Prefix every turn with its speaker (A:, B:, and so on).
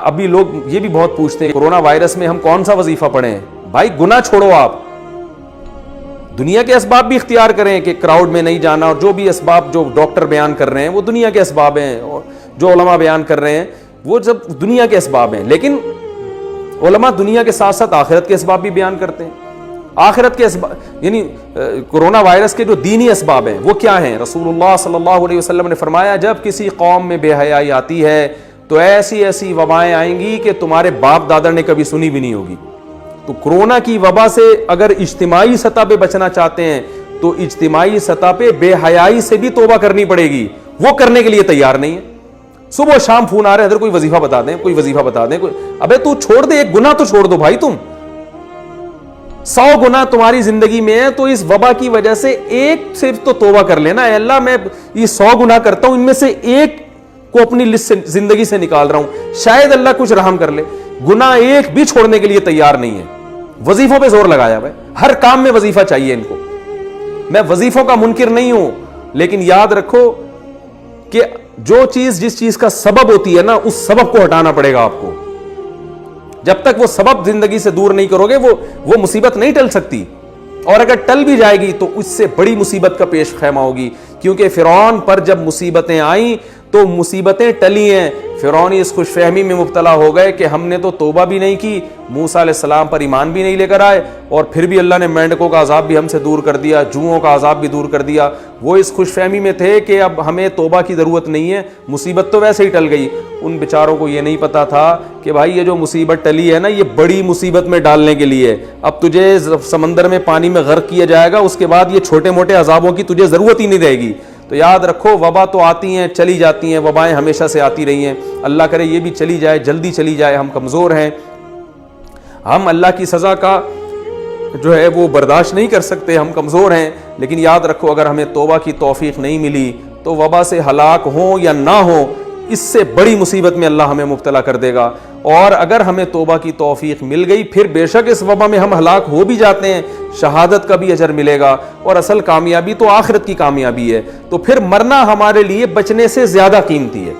A: ابھی لوگ یہ بھی بہت پوچھتے ہیں کورونا وائرس میں ہم کون سا وظیفہ پڑھیں؟ بھائی گناہ چھوڑو، آپ دنیا کے اسباب بھی اختیار کریں کہ کراؤڈ میں نہیں جانا، اور جو بھی اسباب جو ڈاکٹر بیان کر رہے ہیں وہ دنیا کے اسباب ہیں، اور جو علماء بیان کر رہے ہیں وہ سب دنیا کے اسباب ہیں، لیکن علماء دنیا کے ساتھ ساتھ آخرت کے اسباب بھی بیان کرتے ہیں۔ آخرت کے اسباب یعنی کورونا وائرس کے جو دینی اسباب ہیں وہ کیا ہیں؟ رسول اللہ صلی اللہ علیہ وسلم نے فرمایا جب کسی قوم میں بے حیائی آتی ہے تو ایسی ایسی وبائیں آئیں گی کہ تمہارے باپ دادا نے کبھی سنی بھی نہیں ہوگی۔ تو کورونا کی وبا سے اگر اجتماعی سطح پہ بچنا چاہتے ہیں تو اجتماعی سطح پہ بے حیائی سے بھی توبہ کرنی پڑے گی، وہ کرنے کے لیے تیار نہیں ہے۔ صبح شام فون آ رہے ہیں، ادھر کوئی وظیفہ بتا دیں، کوئی وظیفہ بتا دیں، ابے تو چھوڑ دے، ایک گناہ تو چھوڑ دو بھائی، تم 100 گناہ تمہاری زندگی میں ہے تو اس وبا کی وجہ سے ایک صرف تو توبہ کر لینا، اے اللہ میں یہ 100 گناہ کرتا ہوں، ان میں سے ایک کو اپنی لسٹ سے زندگی سے نکال رہا ہوں، شاید اللہ کچھ رحم کر لے۔ گناہ ایک بھی چھوڑنے کے لیے تیار نہیں ہے، وظیفوں پہ زور لگایا ہوا ہے، ہر کام میں وظیفہ چاہیے ان کو۔ میں وظیفوں کا منکر نہیں ہوں، لیکن یاد رکھو کہ جو چیز جس چیز کا سبب ہوتی ہے نا، اس سبب کو ہٹانا پڑے گا آپ کو۔ جب تک وہ سبب زندگی سے دور نہیں کرو گے وہ مصیبت نہیں ٹل سکتی، اور اگر ٹل بھی جائے گی تو اس سے بڑی مصیبت کا پیش خیمہ ہوگی، کیونکہ فرعون پر جب مصیبتیں آئیں تو مصیبتیں ٹلی ہیں، فرعون اس خوش فہمی میں مبتلا ہو گئے کہ ہم نے تو توبہ بھی نہیں کی، موسیٰ علیہ السلام پر ایمان بھی نہیں لے کر آئے، اور پھر بھی اللہ نے مینڈکوں کا عذاب بھی ہم سے دور کر دیا، جوؤں کا عذاب بھی دور کر دیا۔ وہ اس خوش فہمی میں تھے کہ اب ہمیں توبہ کی ضرورت نہیں ہے، مصیبت تو ویسے ہی ٹل گئی۔ ان بیچاروں کو یہ نہیں پتا تھا کہ بھائی یہ جو مصیبت ٹلی ہے نا، یہ بڑی مصیبت میں ڈالنے کے لیے، اب تجھے سمندر میں پانی میں غرق کیا جائے گا، اس کے بعد یہ چھوٹے موٹے عذابوں کی تجھے ضرورت ہی نہیں رہے گی۔ تو یاد رکھو وبا تو آتی ہیں چلی جاتی ہیں، وبائیں ہمیشہ سے آتی رہی ہیں، اللہ کرے یہ بھی چلی جائے، جلدی چلی جائے۔ ہم کمزور ہیں، ہم اللہ کی سزا کا جو ہے وہ برداشت نہیں کر سکتے، ہم کمزور ہیں، لیکن یاد رکھو اگر ہمیں توبہ کی توفیق نہیں ملی تو وبا سے ہلاک ہوں یا نہ ہوں، اس سے بڑی مصیبت میں اللہ ہمیں مبتلا کر دے گا۔ اور اگر ہمیں توبہ کی توفیق مل گئی، پھر بے شک اس وبا میں ہم ہلاک ہو بھی جاتے ہیں، شہادت کا بھی اجر ملے گا، اور اصل کامیابی تو آخرت کی کامیابی ہے۔ تو پھر مرنا ہمارے لیے بچنے سے زیادہ قیمتی ہے۔